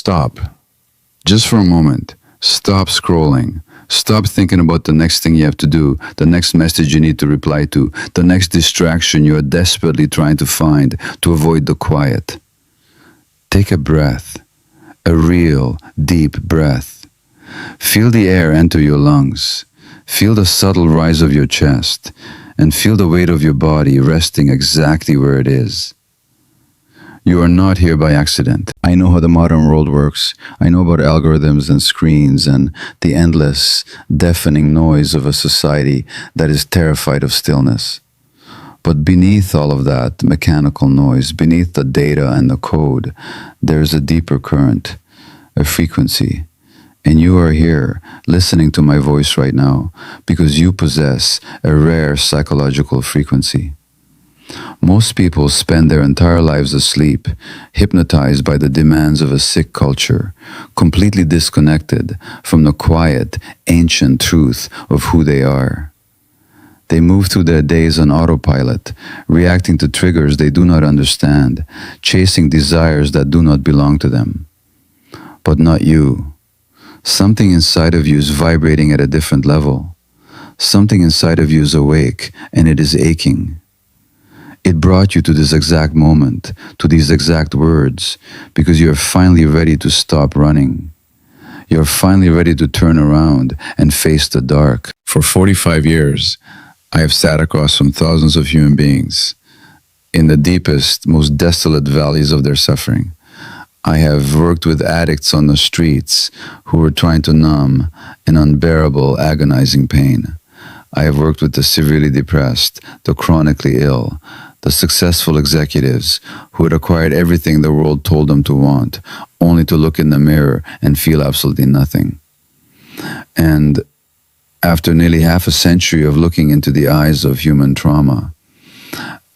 stop. Just for a moment, stop scrolling. Stop thinking about the next thing you have to do, the next message you need to reply to, the next distraction you are desperately trying to find to avoid the quiet. Take a breath, a real, deep breath. Feel the air enter your lungs. Feel the subtle rise of your chest, and feel the weight of your body resting exactly where it is. You are not here by accident. I know how the modern world works. I know about algorithms and screens and the endless, deafening noise of a society that is terrified of stillness. But beneath all of that mechanical noise, beneath the data and the code, there is a deeper current, a frequency. And you are here listening to my voice right now because you possess a rare psychological frequency. Most people spend their entire lives asleep, hypnotized by the demands of a sick culture, completely disconnected from the quiet, ancient truth of who they are. They move through their days on autopilot, reacting to triggers they do not understand, chasing desires that do not belong to them. But not you. Something inside of you is vibrating at a different level. Something inside of you is awake, and it is aching. It brought you to this exact moment, to these exact words, because you're finally ready to stop running. You're finally ready to turn around and face the dark. For 45 years, I have sat across from thousands of human beings in the deepest, most desolate valleys of their suffering. I have worked with addicts on the streets who were trying to numb an unbearable, agonizing pain. I have worked with the severely depressed, the chronically ill, the successful executives who had acquired everything the world told them to want, only to look in the mirror and feel absolutely nothing. And after nearly half a century of looking into the eyes of human trauma,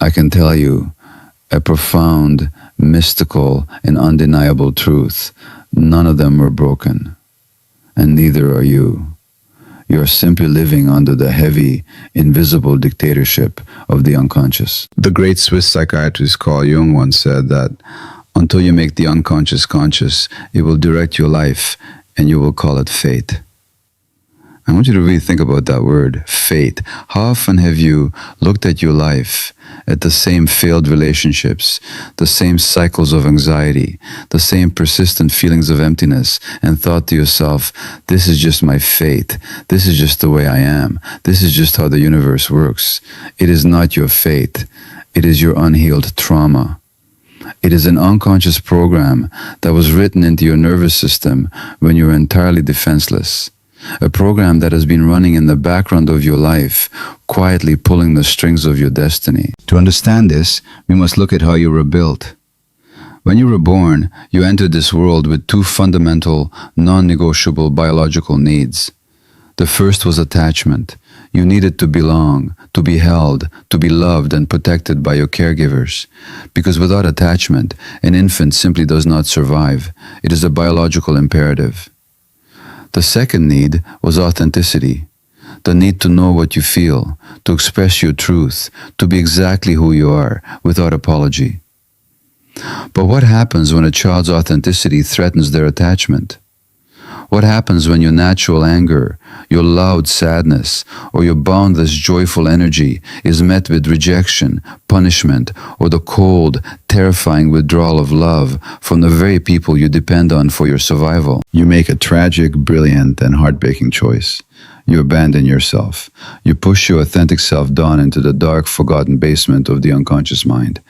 I can tell you a profound, mystical, and undeniable truth. None of them were broken, and neither are you. You are simply living under the heavy, invisible dictatorship of the unconscious. The great Swiss psychiatrist Carl Jung once said that until you make the unconscious conscious, it will direct your life, and you will call it fate. I want you to really think about that word, fate. How often have you looked at your life, at the same failed relationships, the same cycles of anxiety, the same persistent feelings of emptiness, and thought to yourself, this is just my fate. This is just the way I am. This is just how the universe works. It is not your fate. It is your unhealed trauma. It is an unconscious program that was written into your nervous system when you were entirely defenseless. A program that has been running in the background of your life, quietly pulling the strings of your destiny. To understand this, we must look at how you were built. When you were born, you entered this world with two fundamental, non-negotiable biological needs. The first was attachment. You needed to belong, to be held, to be loved and protected by your caregivers. Because without attachment, an infant simply does not survive. It is a biological imperative. The second need was authenticity, the need to know what you feel, to express your truth, to be exactly who you are, without apology. But what happens when a child's authenticity threatens their attachment? What happens when your natural anger, your loud sadness, or your boundless joyful energy is met with rejection, punishment, or the cold, terrifying withdrawal of love from the very people you depend on for your survival? You make a tragic, brilliant, and heartbreaking choice. You abandon yourself. You push your authentic self down into the dark, forgotten basement of the unconscious mind.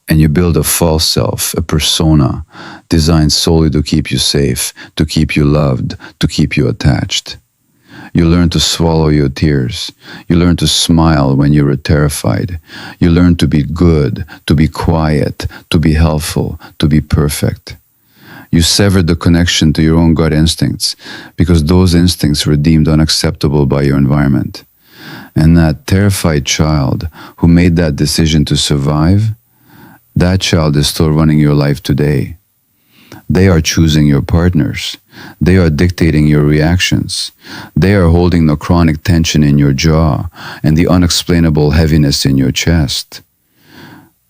And you build a false self, a persona, designed solely to keep you safe, to keep you loved, to keep you attached. You learn to swallow your tears. You learn to smile when you are terrified. You learn to be good, to be quiet, to be helpful, to be perfect. You severed the connection to your own gut instincts because those instincts were deemed unacceptable by your environment. And that terrified child who made that decision to survive, that child is still running your life today. They are choosing your partners. They are dictating your reactions. They are holding the chronic tension in your jaw and the unexplainable heaviness in your chest.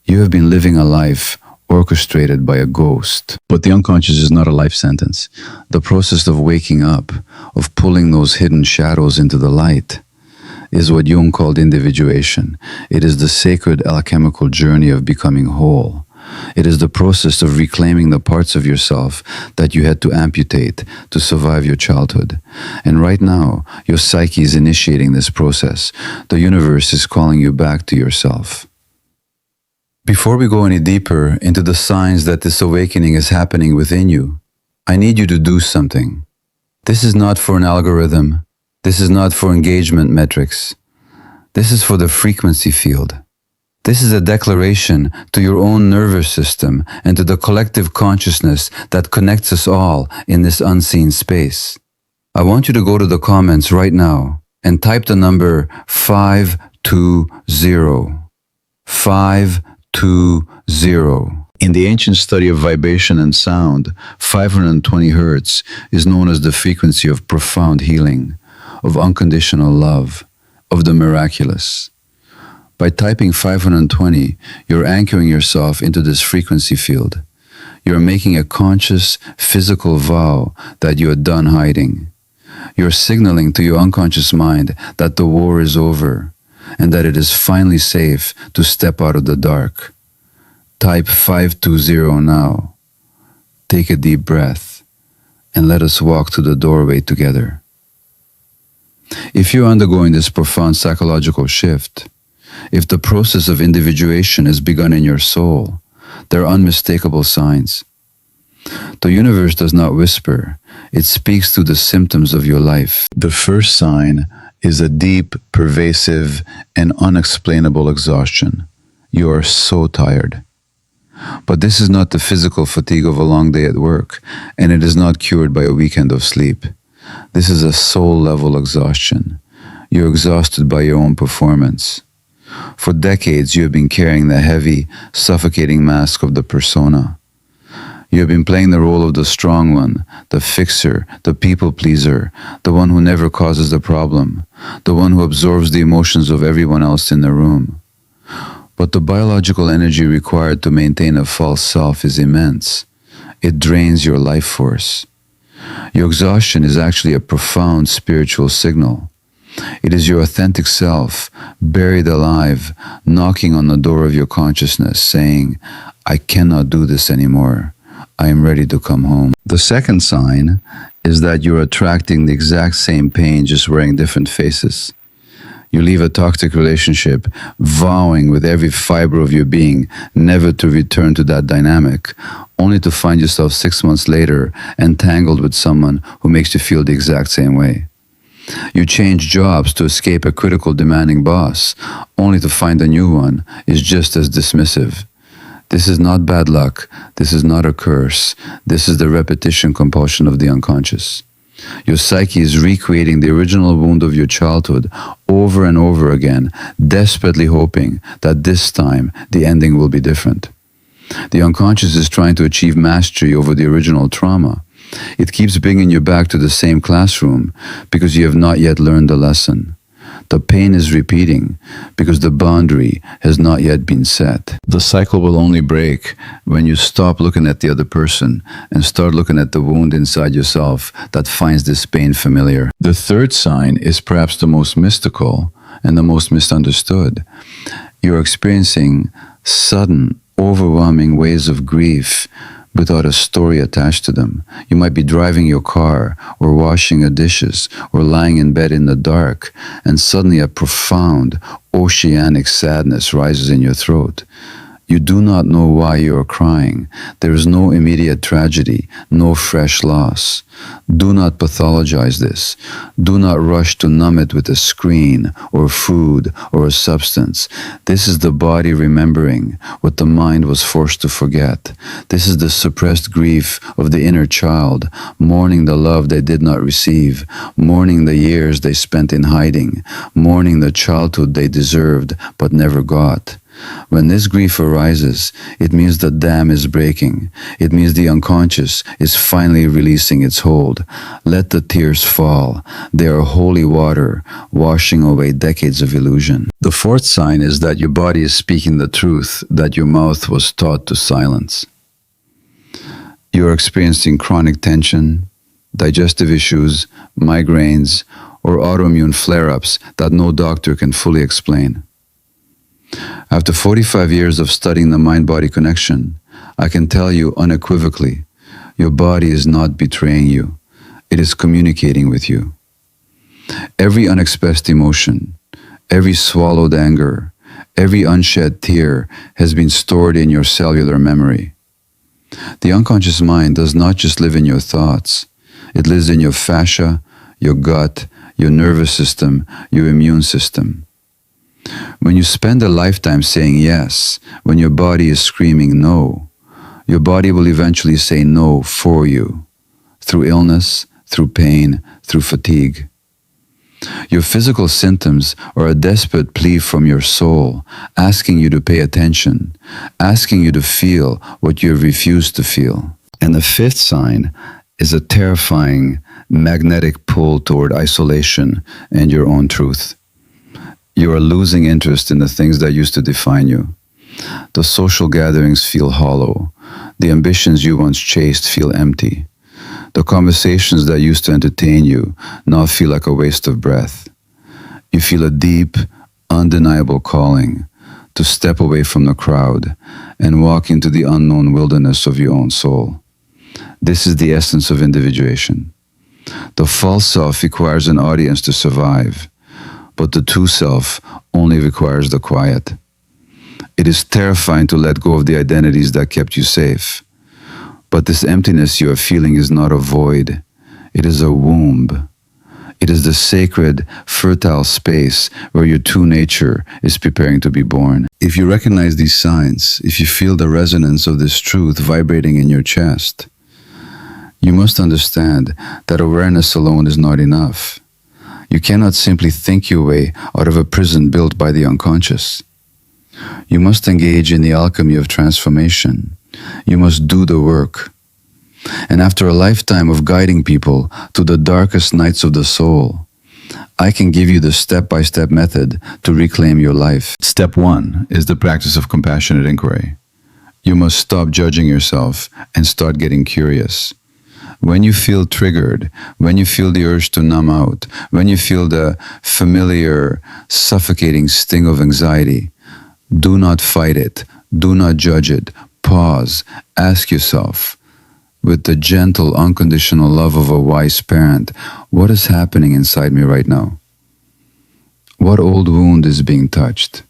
You have been living a life orchestrated by a ghost. But the unconscious is not a life sentence. The process of waking up, of pulling those hidden shadows into the light, is what Jung called individuation. It is the sacred alchemical journey of becoming whole. It is the process of reclaiming the parts of yourself that you had to amputate to survive your childhood. And right now, your psyche is initiating this process. The universe is calling you back to yourself. Before we go any deeper into the signs that this awakening is happening within you, I need you to do something. This is not for an algorithm. This is not for engagement metrics. This is for the frequency field. This is a declaration to your own nervous system and to the collective consciousness that connects us all in this unseen space. I want you to go to the comments right now and type the number 520. 520. In the ancient study of vibration and sound, 520 hertz is known as the frequency of profound healing, of unconditional love, of the miraculous. By typing 520, you're anchoring yourself into this frequency field. You're making a conscious, physical vow that you are done hiding. You're signaling to your unconscious mind that the war is over and that it is finally safe to step out of the dark. Type 520 now. Take a deep breath and let us walk to the doorway together. If you're undergoing this profound psychological shift, if the process of individuation has begun in your soul, there are unmistakable signs. The universe does not whisper, it speaks through the symptoms of your life. The first sign is a deep, pervasive, and unexplainable exhaustion. You are so tired. But this is not the physical fatigue of a long day at work, and it is not cured by a weekend of sleep. This is a soul-level exhaustion. You're exhausted by your own performance. For decades, you have been carrying the heavy, suffocating mask of the persona. You have been playing the role of the strong one, the fixer, the people pleaser, the one who never causes the problem, the one who absorbs the emotions of everyone else in the room. But the biological energy required to maintain a false self is immense. It drains your life force. Your exhaustion is actually a profound spiritual signal. It is your authentic self, buried alive, knocking on the door of your consciousness, saying, I cannot do this anymore. I am ready to come home. The second sign is that you're attracting the exact same pain, just wearing different faces. You leave a toxic relationship, vowing with every fiber of your being never to return to that dynamic, only to find yourself 6 months later entangled with someone who makes you feel the exact same way. You change jobs to escape a critical, demanding boss, only to find a new one is just as dismissive. This is not bad luck. This is not a curse. This is the repetition compulsion of the unconscious. Your psyche is recreating the original wound of your childhood over and over again, desperately hoping that this time the ending will be different. The unconscious is trying to achieve mastery over the original trauma. It keeps bringing you back to the same classroom because you have not yet learned the lesson. The pain is repeating because the boundary has not yet been set. The cycle will only break when you stop looking at the other person and start looking at the wound inside yourself that finds this pain familiar. The third sign is perhaps the most mystical and the most misunderstood. You're experiencing sudden, overwhelming waves of grief without a story attached to them. You might be driving your car or washing the dishes or lying in bed in the dark, and suddenly a profound, oceanic sadness rises in your throat. You do not know why you are crying. There is no immediate tragedy, no fresh loss. Do not pathologize this. Do not rush to numb it with a screen or food or a substance. This is the body remembering what the mind was forced to forget. This is the suppressed grief of the inner child, mourning the love they did not receive, mourning the years they spent in hiding, mourning the childhood they deserved but never got. When this grief arises, it means the dam is breaking. It means the unconscious is finally releasing its hold. Let the tears fall. They are holy water, washing away decades of illusion. The fourth sign is that your body is speaking the truth that your mouth was taught to silence. You are experiencing chronic tension, digestive issues, migraines, or autoimmune flare-ups that no doctor can fully explain. After 45 years of studying the mind-body connection, I can tell you unequivocally, your body is not betraying you. It is communicating with you. Every unexpressed emotion, every swallowed anger, every unshed tear has been stored in your cellular memory. The unconscious mind does not just live in your thoughts. It lives in your fascia, your gut, your nervous system, your immune system. When you spend a lifetime saying yes, when your body is screaming no, your body will eventually say no for you, through illness, through pain, through fatigue. Your physical symptoms are a desperate plea from your soul, asking you to pay attention, asking you to feel what you have refused to feel. And the fifth sign is a terrifying magnetic pull toward isolation and your own truth. You are losing interest in the things that used to define you. The social gatherings feel hollow. The ambitions you once chased feel empty. The conversations that used to entertain you now feel like a waste of breath. You feel a deep, undeniable calling to step away from the crowd and walk into the unknown wilderness of your own soul. This is the essence of individuation. The false self requires an audience to survive, but the true self only requires the quiet. It is terrifying to let go of the identities that kept you safe. But this emptiness you are feeling is not a void. It is a womb. It is the sacred, fertile space where your true nature is preparing to be born. If you recognize these signs, if you feel the resonance of this truth vibrating in your chest, you must understand that awareness alone is not enough. You cannot simply think your way out of a prison built by the unconscious. You must engage in the alchemy of transformation. You must do the work. And after a lifetime of guiding people to the darkest nights of the soul, I can give you the step-by-step method to reclaim your life. Step 1 is the practice of compassionate inquiry. You must stop judging yourself and start getting curious. When you feel triggered, when you feel the urge to numb out, when you feel the familiar, suffocating sting of anxiety, do not fight it. Do not judge it. Pause. Ask yourself, with the gentle, unconditional love of a wise parent, what is happening inside me right now? What old wound is being touched?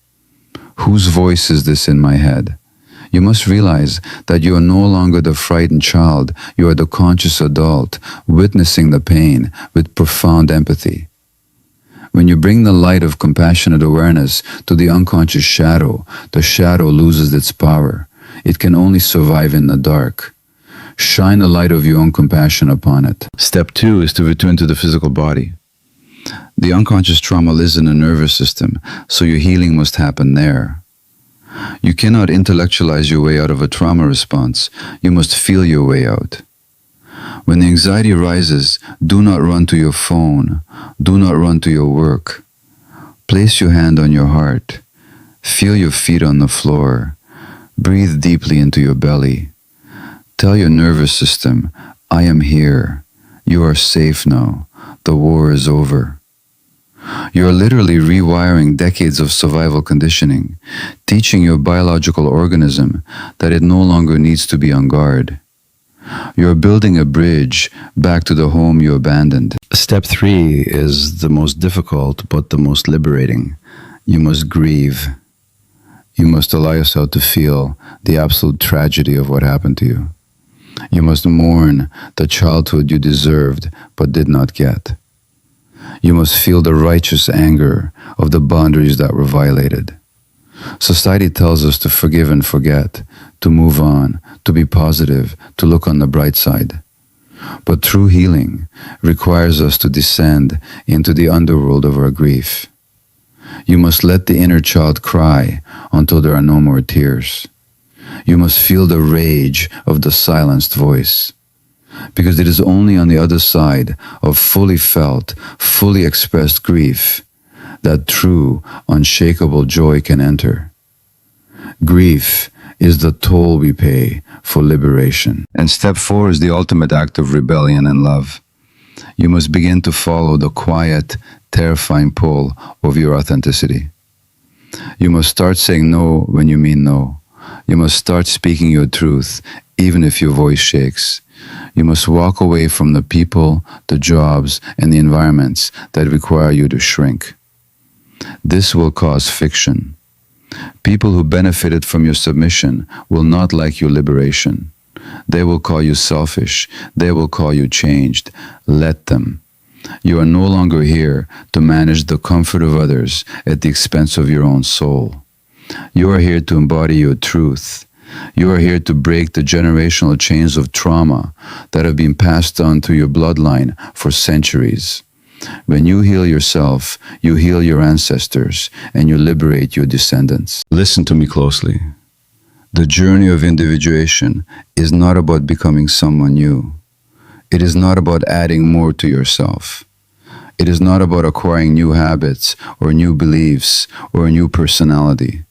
Whose voice is this in my head? You must realize that you are no longer the frightened child. You are the conscious adult, witnessing the pain with profound empathy. When you bring the light of compassionate awareness to the unconscious shadow, the shadow loses its power. It can only survive in the dark. Shine the light of your own compassion upon it. Step 2 is to return to the physical body. The unconscious trauma lives in the nervous system, so your healing must happen there. You cannot intellectualize your way out of a trauma response. You must feel your way out. When the anxiety rises, do not run to your phone. Do not run to your work. Place your hand on your heart. Feel your feet on the floor. Breathe deeply into your belly. Tell your nervous system, I am here. You are safe now. The war is over. You are literally rewiring decades of survival conditioning, teaching your biological organism that it no longer needs to be on guard. You are building a bridge back to the home you abandoned. Step 3 is the most difficult but the most liberating. You must grieve. You must allow yourself to feel the absolute tragedy of what happened to you. You must mourn the childhood you deserved but did not get. You must feel the righteous anger of the boundaries that were violated. Society tells us to forgive and forget, to move on, to be positive, to look on the bright side. But true healing requires us to descend into the underworld of our grief. You must let the inner child cry until there are no more tears. You must feel the rage of the silenced voice, because it is only on the other side of fully felt, fully expressed grief that true, unshakable joy can enter. Grief is the toll we pay for liberation. And step 4 is the ultimate act of rebellion and love. You must begin to follow the quiet, terrifying pull of your authenticity. You must start saying no when you mean no. You must start speaking your truth, even if your voice shakes. You must walk away from the people, the jobs, and the environments that require you to shrink. This will cause friction. People who benefited from your submission will not like your liberation. They will call you selfish. They will call you changed. Let them. You are no longer here to manage the comfort of others at the expense of your own soul. You are here to embody your truth. You are here to break the generational chains of trauma that have been passed on through your bloodline for centuries. When you heal yourself, you heal your ancestors, and you liberate your descendants. Listen to me closely. The journey of individuation is not about becoming someone new. It is not about adding more to yourself. It is not about acquiring new habits or new beliefs or a new personality.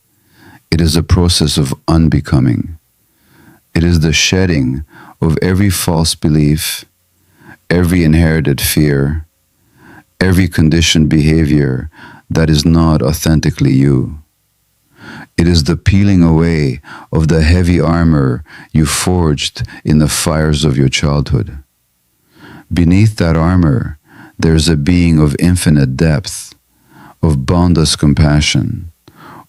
It is a process of unbecoming. It is the shedding of every false belief, every inherited fear, every conditioned behavior that is not authentically you. It is the peeling away of the heavy armor you forged in the fires of your childhood. Beneath that armor, there is a being of infinite depth, of boundless compassion,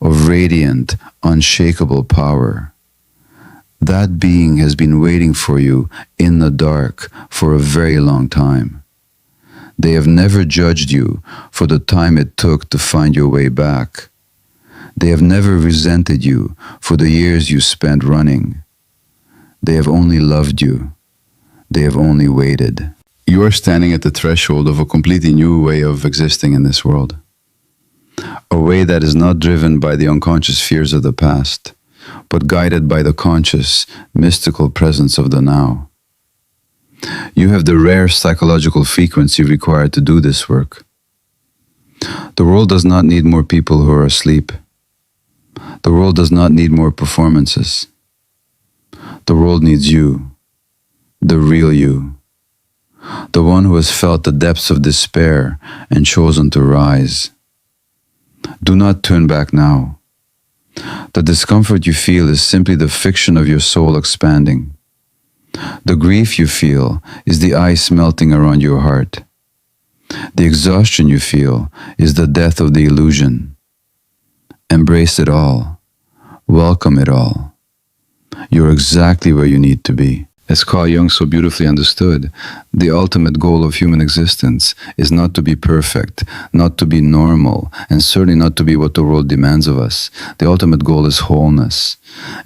of radiant, unshakable power. That being has been waiting for you in the dark for a very long time. They have never judged you for the time it took to find your way back. They have never resented you for the years you spent running. They have only loved you. They have only waited. You are standing at the threshold of a completely new way of existing in this world. A way that is not driven by the unconscious fears of the past, but guided by the conscious, mystical presence of the now. You have the rare psychological frequency required to do this work. The world does not need more people who are asleep. The world does not need more performances. The world needs you, the real you, the one who has felt the depths of despair and chosen to rise. Do not turn back now. The discomfort you feel is simply the fiction of your soul expanding. The grief you feel is the ice melting around your heart. The exhaustion you feel is the death of the illusion. Embrace it all. Welcome it all. You're exactly where you need to be. As Carl Jung so beautifully understood, the ultimate goal of human existence is not to be perfect, not to be normal, and certainly not to be what the world demands of us. The ultimate goal is wholeness.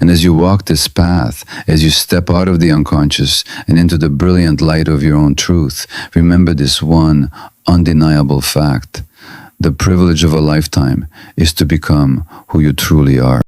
And as you walk this path, as you step out of the unconscious and into the brilliant light of your own truth, remember this one undeniable fact. The privilege of a lifetime is to become who you truly are.